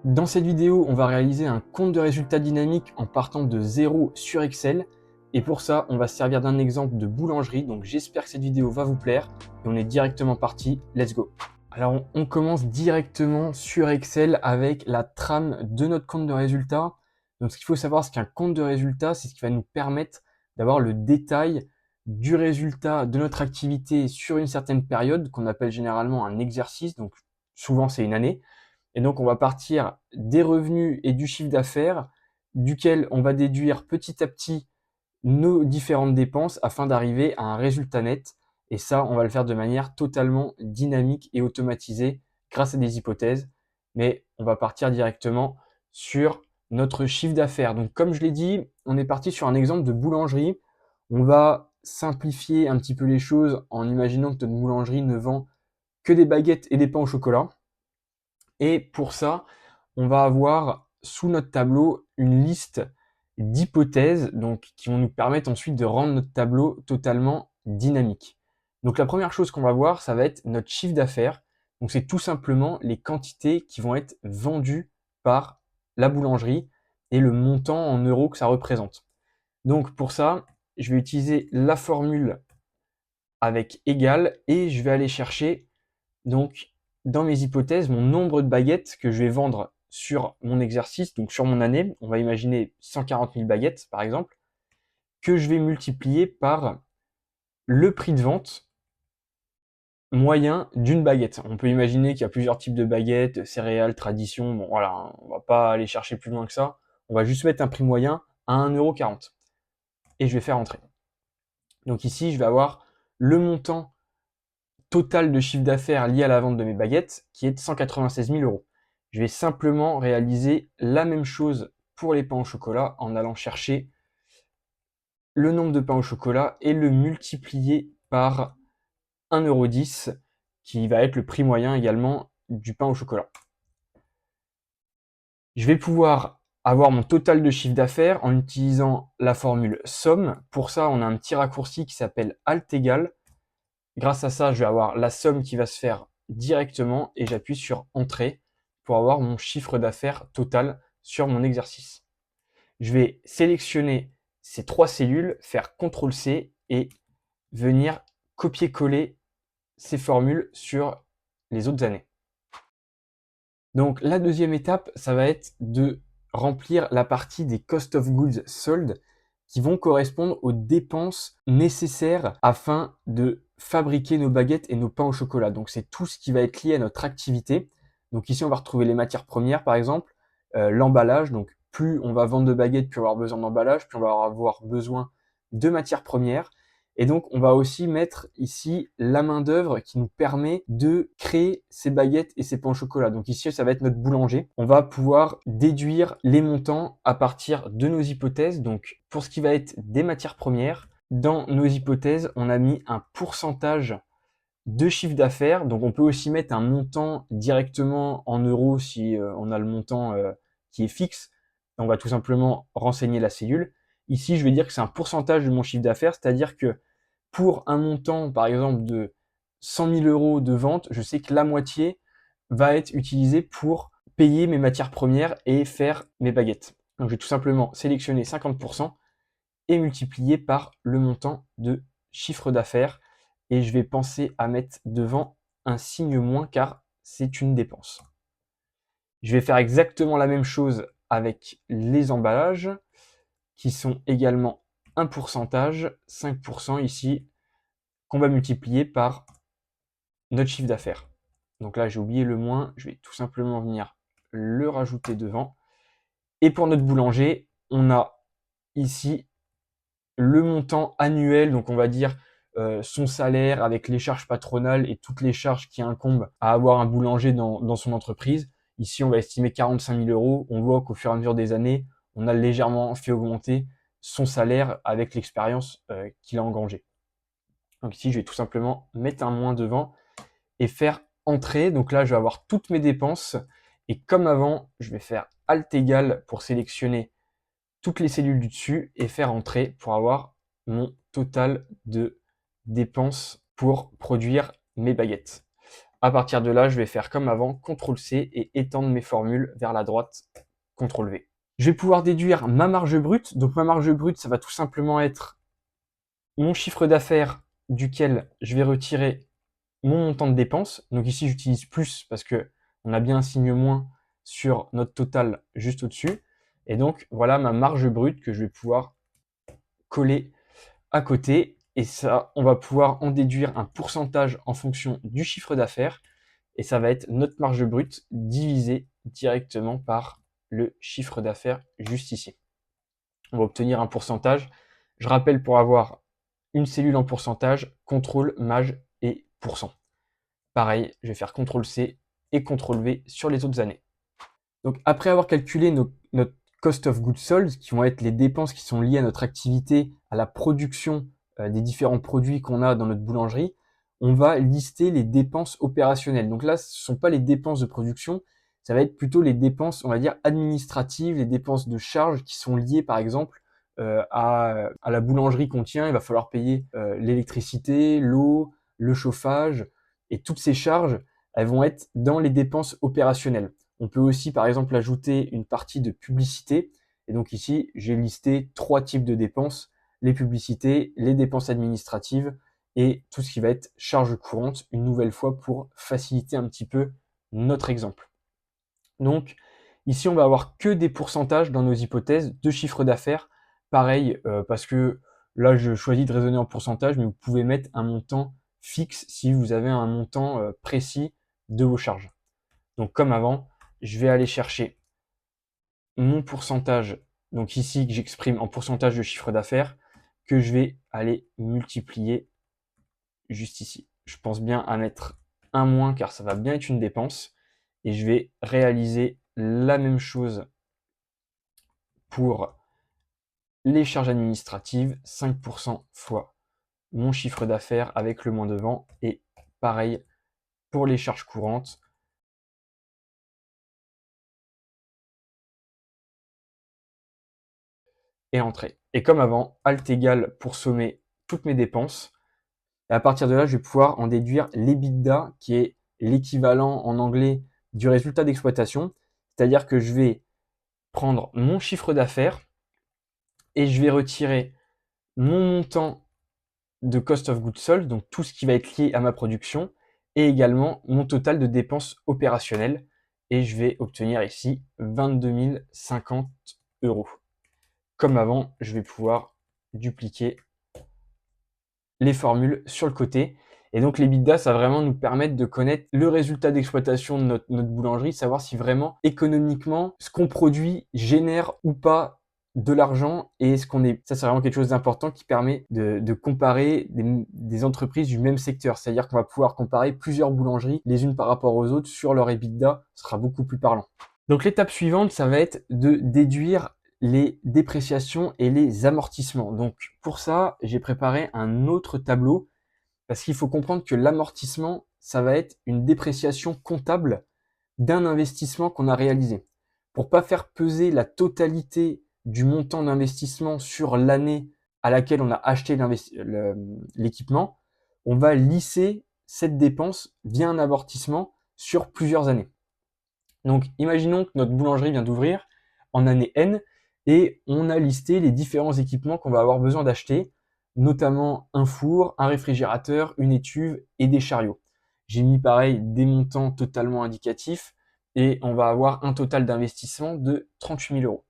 Dans cette vidéo, on va réaliser un compte de résultats dynamique en partant de 0 sur Excel. Et pour ça, on va se servir d'un exemple de boulangerie. Donc j'espère que cette vidéo va vous plaire. Et on est directement parti. Let's go. Alors on commence directement sur Excel avec la trame de notre compte de résultats. Donc ce qu'il faut savoir, c'est qu'un compte de résultats, c'est ce qui va nous permettre d'avoir le détail du résultat de notre activité sur une certaine période, qu'on appelle généralement un exercice. Donc souvent c'est une année. Et donc, on va partir des revenus et du chiffre d'affaires, duquel on va déduire petit à petit nos différentes dépenses afin d'arriver à un résultat net. Et ça, on va le faire de manière totalement dynamique et automatisée grâce à des hypothèses. Mais on va partir directement sur notre chiffre d'affaires. Donc, comme je l'ai dit, on est parti sur un exemple de boulangerie. On va simplifier un petit peu les choses en imaginant que notre boulangerie ne vend que des baguettes et des pains au chocolat. Et pour ça, on va avoir sous notre tableau une liste d'hypothèses donc, qui vont nous permettre ensuite de rendre notre tableau totalement dynamique. Donc la première chose qu'on va voir, ça va être notre chiffre d'affaires. Donc c'est tout simplement les quantités qui vont être vendues par la boulangerie et le montant en euros que ça représente. Donc pour ça, je vais utiliser la formule avec égal et je vais aller chercher donc dans mes hypothèses, mon nombre de baguettes que je vais vendre sur mon exercice, donc sur mon année, on va imaginer 140 000 baguettes par exemple, que je vais multiplier par le prix de vente moyen d'une baguette. On peut imaginer qu'il y a plusieurs types de baguettes, céréales, tradition, bon voilà, on va pas aller chercher plus loin que ça, on va juste mettre un prix moyen à 1,40 € et je vais faire entrer. Donc ici, je vais avoir le montant total de chiffre d'affaires lié à la vente de mes baguettes qui est de 196 000 €. Je vais simplement réaliser la même chose pour les pains au chocolat en allant chercher le nombre de pains au chocolat et le multiplier par 1,10 € qui va être le prix moyen également du pain au chocolat. Je vais pouvoir avoir mon total de chiffre d'affaires en utilisant la formule somme. Pour ça, on a un petit raccourci qui s'appelle alt égal. Grâce à ça, je vais avoir la somme qui va se faire directement et j'appuie sur Entrée pour avoir mon chiffre d'affaires total sur mon exercice. Je vais sélectionner ces trois cellules, faire CTRL-C et venir copier-coller ces formules sur les autres années. Donc la deuxième étape, ça va être de remplir la partie des cost of goods sold qui vont correspondre aux dépenses nécessaires afin de fabriquer nos baguettes et nos pains au chocolat. Donc c'est tout ce qui va être lié à notre activité. Donc ici on va retrouver les matières premières par exemple, l'emballage. Donc plus on va vendre de baguettes, plus on va avoir besoin d'emballage, plus on va avoir besoin de matières premières. Et donc, on va aussi mettre ici la main-d'œuvre qui nous permet de créer ces baguettes et ces pains au chocolat. Donc ici, ça va être notre boulanger. On va pouvoir déduire les montants à partir de nos hypothèses. Donc, pour ce qui va être des matières premières, dans nos hypothèses, on a mis un pourcentage de chiffre d'affaires. Donc, on peut aussi mettre un montant directement en euros si on a le montant qui est fixe. On va tout simplement renseigner la cellule. Ici, je vais dire que c'est un pourcentage de mon chiffre d'affaires, c'est-à-dire que pour un montant, par exemple, de 100 000 € de vente, je sais que la moitié va être utilisée pour payer mes matières premières et faire mes baguettes. Donc, je vais tout simplement sélectionner 50% et multiplier par le montant de chiffre d'affaires. Et je vais penser à mettre devant un signe moins car c'est une dépense. Je vais faire exactement la même chose avec les emballages qui sont également un pourcentage, 5% ici, qu'on va multiplier par notre chiffre d'affaires. Donc là, j'ai oublié le moins, je vais tout simplement venir le rajouter devant. Et pour notre boulanger, on a ici le montant annuel, donc on va dire son salaire avec les charges patronales et toutes les charges qui incombent à avoir un boulanger dans son entreprise. Ici, on va estimer 45 000 €. On voit qu'au fur et à mesure des années, on a légèrement fait augmenter son salaire avec l'expérience qu'il a engrangée. Donc ici, je vais tout simplement mettre un moins devant et faire entrer. Donc là, je vais avoir toutes mes dépenses. Et comme avant, je vais faire Alt égal pour sélectionner toutes les cellules du dessus et faire entrer pour avoir mon total de dépenses pour produire mes baguettes. À partir de là, je vais faire comme avant, CTRL-C et étendre mes formules vers la droite, CTRL-V. Je vais pouvoir déduire ma marge brute. Donc ma marge brute, ça va tout simplement être mon chiffre d'affaires duquel je vais retirer mon montant de dépenses. Donc ici, j'utilise plus parce que on a bien un signe moins sur notre total juste au-dessus. Et donc, voilà ma marge brute que je vais pouvoir coller à côté. Et ça, on va pouvoir en déduire un pourcentage en fonction du chiffre d'affaires. Et ça va être notre marge brute divisée directement par le chiffre d'affaires juste ici. On va obtenir un pourcentage. Je rappelle, pour avoir une cellule en pourcentage, contrôle, maj et pourcent. Pareil, je vais faire CTRL-C et CTRL-V sur les autres années. Donc après avoir calculé notre cost of goods sold, qui vont être les dépenses qui sont liées à notre activité, à la production des différents produits qu'on a dans notre boulangerie, on va lister les dépenses opérationnelles. Donc là, ce ne sont pas les dépenses de production, ça va être plutôt les dépenses, on va dire, administratives, les dépenses de charges qui sont liées, par exemple, à la boulangerie qu'on tient. Il va falloir payer l'électricité, l'eau, le chauffage, et toutes ces charges, elles vont être dans les dépenses opérationnelles. On peut aussi, par exemple, ajouter une partie de publicité. Et donc ici, j'ai listé 3 types de dépenses: les publicités, les dépenses administratives et tout ce qui va être charges courantes, une nouvelle fois pour faciliter un petit peu notre exemple. Donc ici, on va avoir que des pourcentages dans nos hypothèses de chiffre d'affaires. Pareil, parce que là, je choisis de raisonner en pourcentage, mais vous pouvez mettre un montant fixe si vous avez un montant précis de vos charges. Donc comme avant, je vais aller chercher mon pourcentage, donc ici que j'exprime en pourcentage de chiffre d'affaires, que je vais aller multiplier juste ici. Je pense bien à mettre un moins car ça va bien être une dépense. Et je vais réaliser la même chose pour les charges administratives, 5% fois mon chiffre d'affaires avec le moins devant. Et pareil pour les charges courantes, et entrée. Et comme avant, Alt égal pour sommer toutes mes dépenses. Et à partir de là, je vais pouvoir en déduire l'EBITDA, qui est l'équivalent en anglais du résultat d'exploitation. C'est-à-dire que je vais prendre mon chiffre d'affaires et je vais retirer mon montant de cost of goods sold, donc tout ce qui va être lié à ma production, et également mon total de dépenses opérationnelles. Et je vais obtenir ici 22 050 euros. Comme avant, je vais pouvoir dupliquer les formules sur le côté. Et donc l'EBITDA, ça va vraiment nous permettre de connaître le résultat d'exploitation de notre boulangerie, savoir si vraiment économiquement ce qu'on produit génère ou pas de l'argent, et ce qu'on est. Ça, c'est vraiment quelque chose d'important qui permet de comparer des entreprises du même secteur. C'est-à-dire qu'on va pouvoir comparer plusieurs boulangeries les unes par rapport aux autres sur leur EBITDA, ce sera beaucoup plus parlant. Donc l'étape suivante, ça va être de déduire les dépréciations et les amortissements. Donc pour ça, j'ai préparé un autre tableau parce qu'il faut comprendre que l'amortissement, ça va être une dépréciation comptable d'un investissement qu'on a réalisé. Pour pas faire peser la totalité du montant d'investissement sur l'année à laquelle on a acheté l'équipement, on va lisser cette dépense via un amortissement sur plusieurs années. Donc, imaginons que notre boulangerie vient d'ouvrir en année N et on a listé les différents équipements qu'on va avoir besoin d'acheter, notamment un four, un réfrigérateur, une étuve et des chariots. J'ai mis pareil des montants totalement indicatifs et on va avoir un total d'investissement de 38 000 euros.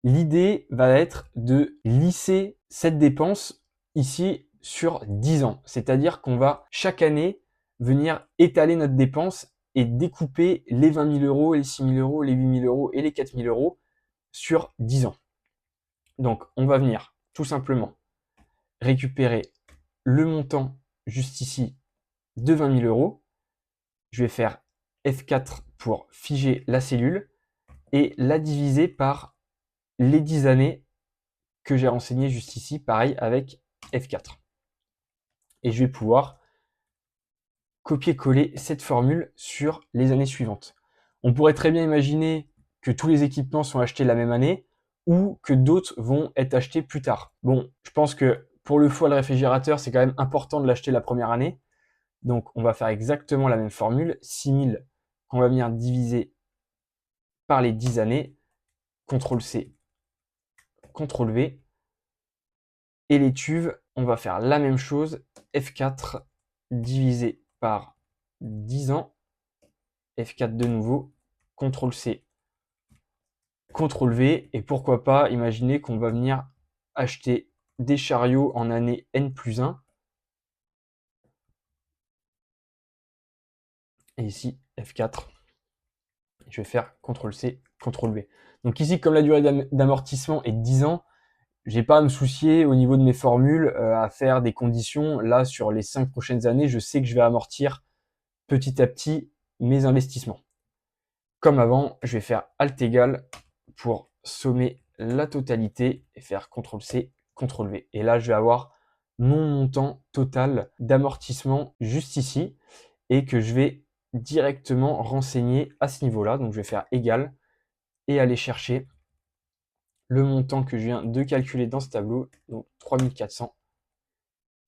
L'idée va être de lisser cette dépense ici sur 10 ans. C'est-à-dire qu'on va chaque année venir étaler notre dépense et découper les 20 000 euros, les 6 000 euros, les 8 000 euros et les 4 000 euros sur 10 ans. Donc on va venir tout simplement récupérer le montant juste ici de 20 000 euros. Je vais faire F4 pour figer la cellule et la diviser par les 10 années que j'ai renseigné juste ici, pareil avec F4. Et je vais pouvoir copier-coller cette formule sur les années suivantes. On pourrait très bien imaginer que tous les équipements sont achetés la même année ou que d'autres vont être achetés plus tard. Bon, je pense que pour le four et le réfrigérateur, c'est quand même important de l'acheter la première année. Donc, on va faire exactement la même formule. 6000 qu'on va venir diviser par les 10 années. CTRL-C, CTRL-V. Et les TUV, on va faire la même chose. F4 divisé par 10 ans. F4 de nouveau. CTRL-C, CTRL-V. Et pourquoi pas imaginer qu'on va venir acheter des chariots en année N+1. Et ici, F4. Je vais faire CTRL-C, CTRL-V. Donc ici, comme la durée d'amortissement est de 10 ans, j'ai pas à me soucier au niveau de mes formules à faire des conditions. Là, sur les 5 prochaines années, je sais que je vais amortir petit à petit mes investissements. Comme avant, je vais faire Alt égal pour sommer la totalité et faire CTRL-C, CTRL-V. Et là, je vais avoir mon montant total d'amortissement juste ici et que je vais directement renseigner à ce niveau-là. Donc, je vais faire égal et aller chercher le montant que je viens de calculer dans ce tableau, donc 3400.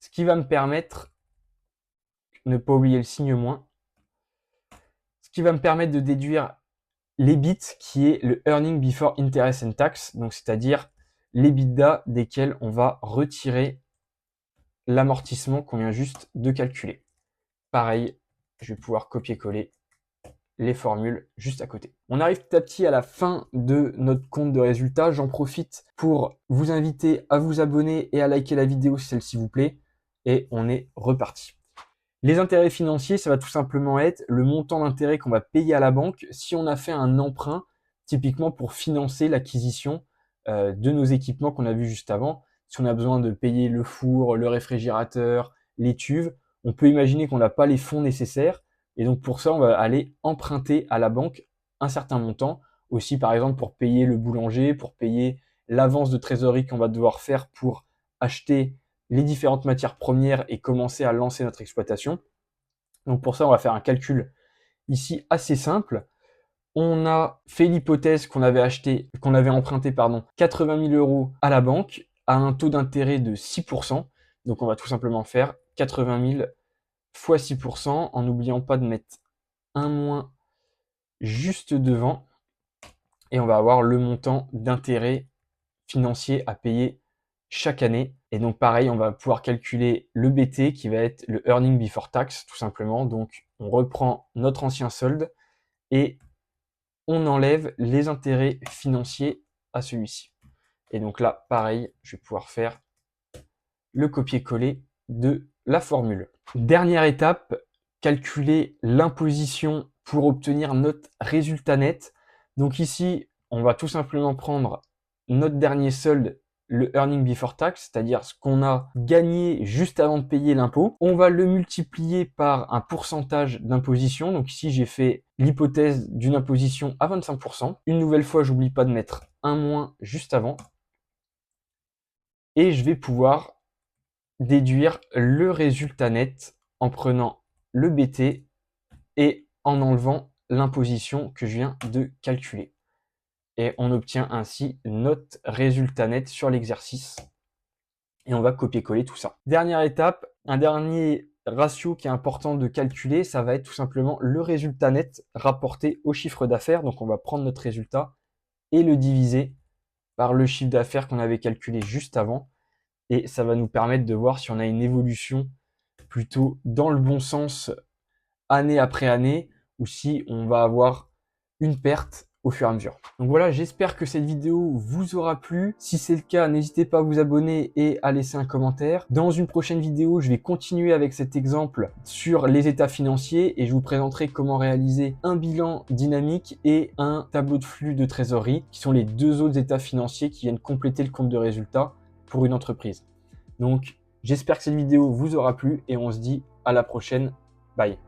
Ce qui va me permettre, ne pas oublier le signe moins, ce qui va me permettre de déduire l'EBIT, qui est le Earning Before Interest and Tax, donc c'est-à-dire l'EBITDA desquels on va retirer l'amortissement qu'on vient juste de calculer. Pareil, je vais pouvoir copier-coller les formules juste à côté. On arrive petit à petit à la fin de notre compte de résultats. J'en profite pour vous inviter à vous abonner et à liker la vidéo si celle-ci vous plaît. Et on est reparti. Les intérêts financiers, ça va tout simplement être le montant d'intérêt qu'on va payer à la banque si on a fait un emprunt, typiquement pour financer l'acquisition de nos équipements qu'on a vu juste avant. Si on a besoin de payer le four, le réfrigérateur, les cuves, on peut imaginer qu'on n'a pas les fonds nécessaires. Et donc pour ça, on va aller emprunter à la banque un certain montant. Aussi, par exemple, pour payer le boulanger, pour payer l'avance de trésorerie qu'on va devoir faire pour acheter les différentes matières premières et commencer à lancer notre exploitation. Donc pour ça, on va faire un calcul ici assez simple. On a fait l'hypothèse qu'on avait emprunté 80 000 € à la banque à un taux d'intérêt de 6%. Donc on va tout simplement faire 80 000 fois 6% en n'oubliant pas de mettre un moins juste devant. Et on va avoir le montant d'intérêt financier à payer chaque année. Et donc pareil, on va pouvoir calculer le BT qui va être le Earning Before Tax, tout simplement. Donc on reprend notre ancien solde et on enlève les intérêts financiers à celui-ci. Et donc là, pareil, je vais pouvoir faire le copier-coller de la formule. Dernière étape, calculer l'imposition pour obtenir notre résultat net. Donc ici, on va tout simplement prendre notre dernier solde, le Earning Before Tax, c'est-à-dire ce qu'on a gagné juste avant de payer l'impôt. On va le multiplier par un pourcentage d'imposition. Donc ici, j'ai fait l'hypothèse d'une imposition à 25%. Une nouvelle fois, j'oublie pas de mettre un moins juste avant. Et je vais pouvoir déduire le résultat net en prenant le BT et en enlevant l'imposition que je viens de calculer. Et on obtient ainsi notre résultat net sur l'exercice. Et on va copier-coller tout ça. Dernière étape, un dernier ratio qui est important de calculer, ça va être tout simplement le résultat net rapporté au chiffre d'affaires. Donc on va prendre notre résultat et le diviser par le chiffre d'affaires qu'on avait calculé juste avant. Et ça va nous permettre de voir si on a une évolution plutôt dans le bon sens année après année ou si on va avoir une perte au fur et à mesure. Donc voilà, j'espère que cette vidéo vous aura plu. Si c'est le cas, n'hésitez pas à vous abonner et à laisser un commentaire. Dans une prochaine vidéo, je vais continuer avec cet exemple sur les états financiers et je vous présenterai comment réaliser un bilan dynamique et un tableau de flux de trésorerie, qui sont les deux autres états financiers qui viennent compléter le compte de résultat pour une entreprise. Donc, j'espère que cette vidéo vous aura plu et on se dit à la prochaine. Bye.